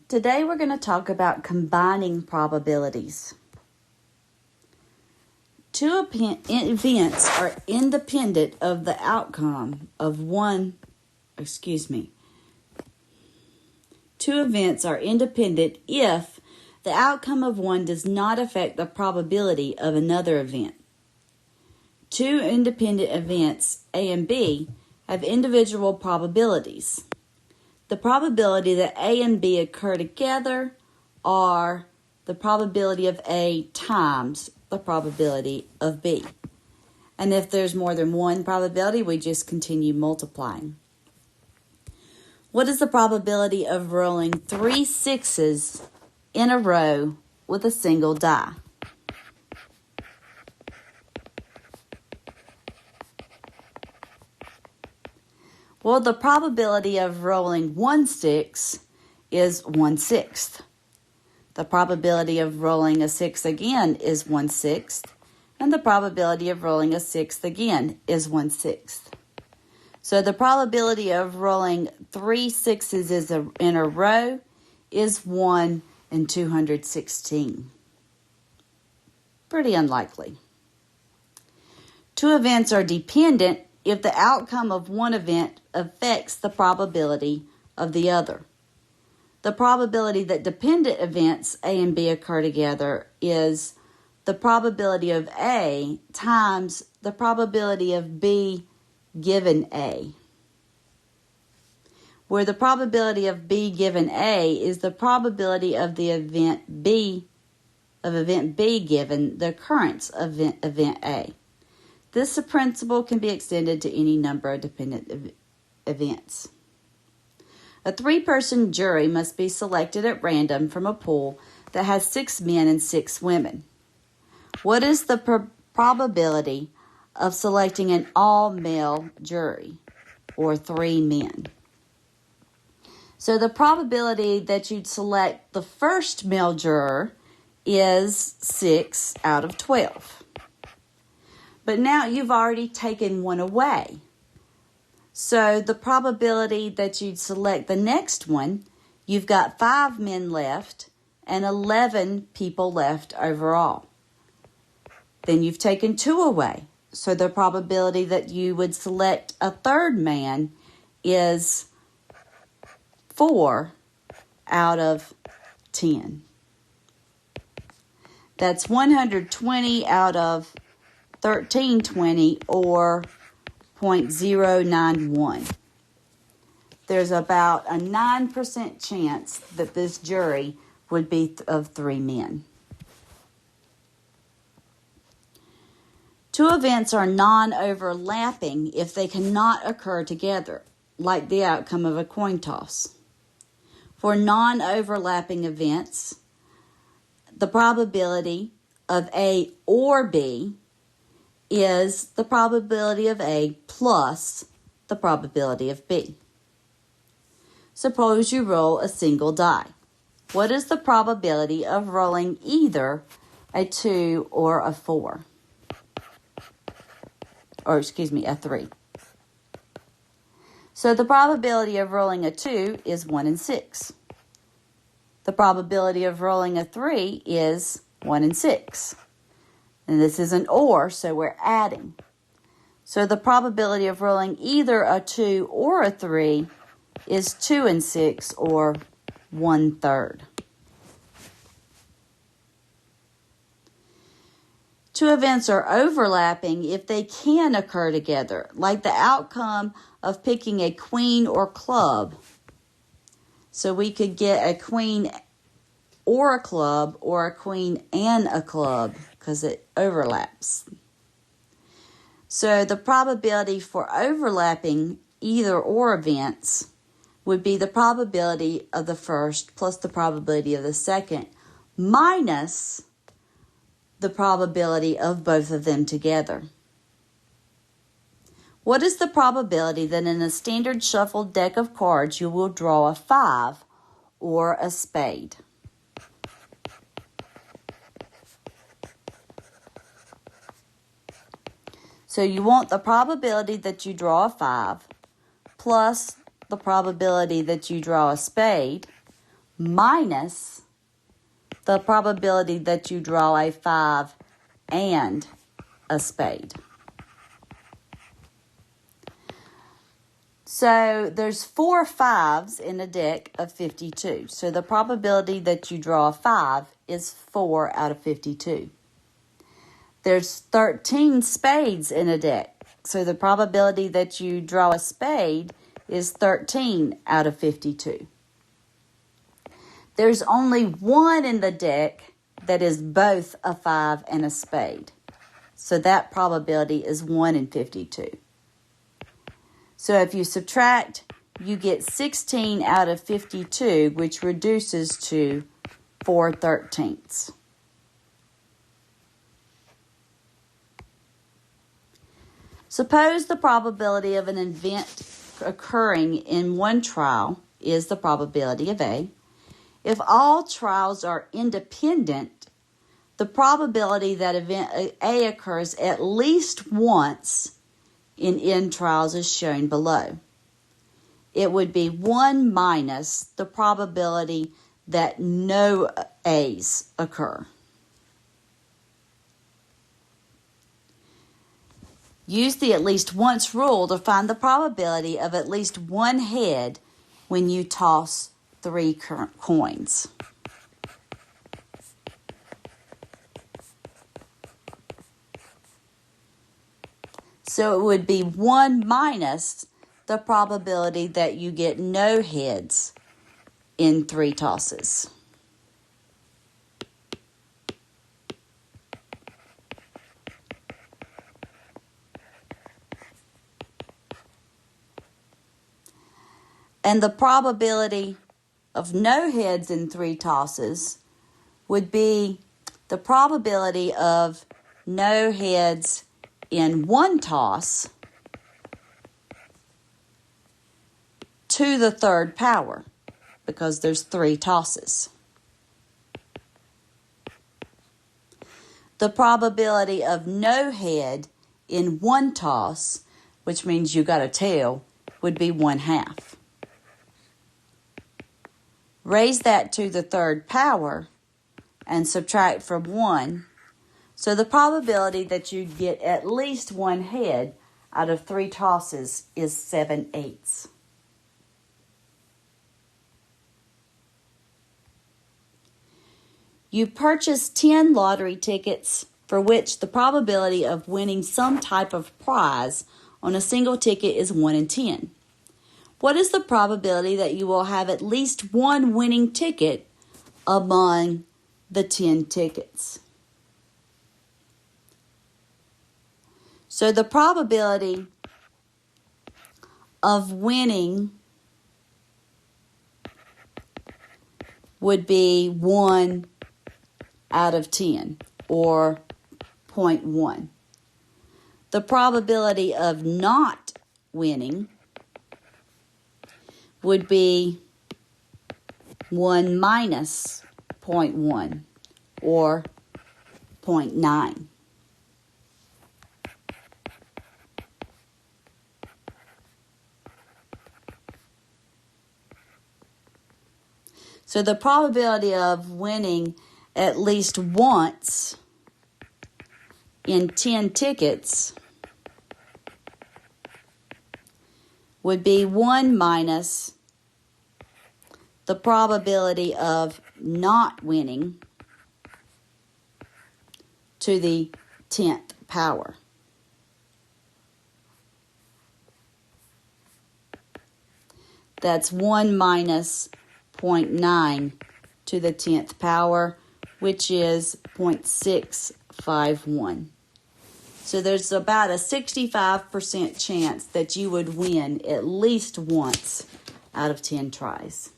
Today we're going to talk about combining probabilities. Two events are independent of the outcome of one. Two events are independent if the outcome of one does not affect the probability of another event. Two independent events, A and B, have individual probabilities. The probability that A and B occur together are the probability of A times the probability of B. And if there's more than one probability, we just continue multiplying. What is the probability of rolling 3 sixes in a row with a single die? Well, the probability of rolling 1 6 is 1/6. The probability of rolling a 6 again is 1/6. And the probability of rolling a 6 again is 1/6. So the probability of rolling 3 sixes in a row is 1 in 216. Pretty unlikely. Two events are dependent if the outcome of one event affects the probability of the other. The probability that dependent events A and B occur together is the probability of A times the probability of B given A, where the probability of B given A is the probability of the event B given the occurrence of event A. This principle can be extended to any number of dependent events. A 3-person jury must be selected at random from a pool that has 6 men and 6 women. What is the probability of selecting an all-male jury, or 3 men? So the probability that you'd select the first male juror is 6 out of 12. But now you've already taken one away. So the probability that you'd select the next one, you've got 5 men left and 11 people left overall. Then you've taken 2 away. So the probability that you would select a third man is 4 out of 10. That's 120 out of 1320, or 0.091. There's about a 9% chance that this jury would be of 3 men. Two events are non-overlapping if they cannot occur together, like the outcome of a coin toss. For non-overlapping events, the probability of A or B is the probability of A plus the probability of B. Suppose you roll a single die. What is the probability of rolling either a 2 or a 4? A 3. So the probability of rolling a 2 is 1 in 6. The probability of rolling a 3 is 1 in 6. And this is an OR, so we're adding. So the probability of rolling either a 2 or a 3 is 2 in 6, or 1/3. Two events are overlapping if they can occur together, like the outcome of picking a queen or club. So we could get a queen or a club, or a queen and a club, because it overlaps. So the probability for overlapping either or events would be the probability of the first plus the probability of the second minus the probability of both of them together. What is the probability that in a standard shuffled deck of cards you will draw a 5 or a spade? So you want the probability that you draw a 5 plus the probability that you draw a spade minus the probability that you draw a 5 and a spade. So there's 4 5s in a deck of 52. So the probability that you draw a 5 is 4 out of 52. There's 13 spades in a deck. So the probability that you draw a spade is 13 out of 52. There's only one in the deck that is both a 5 and a spade. So that probability is 1 in 52. So if you subtract, you get 16 out of 52, which reduces to 4/13. Suppose the probability of an event occurring in one trial is the probability of A. If all trials are independent, the probability that event A occurs at least once in N trials is shown below. It would be 1 minus the probability that no A's occur. Use the at least once rule to find the probability of at least one head when you toss 3 coins. So it would be 1 minus the probability that you get no heads in 3 tosses. And the probability of no heads in 3 tosses would be the probability of no heads in 1 toss to the 3rd power, because there's 3 tosses. The probability of no head in 1 toss, which means you got a tail, would be 1/2. Raise that to the 3rd power and subtract from 1. So the probability that you get at least 1 head out of 3 tosses is 7/8. You purchase 10 lottery tickets for which the probability of winning some type of prize on a single ticket is 1 in 10. What is the probability that you will have at least one winning ticket among the 10 tickets? So the probability of winning would be 1 out of 10, or 0.1. The probability of not winning would be 1 minus 0.1, or 0.9. So the probability of winning at least once in 10 tickets would be 1 minus the probability of not winning to the 10th power. That's 1 minus 0.9 to the 10th power, which is 0.651. So there's about a 65% chance that you would win at least once out of 10 tries.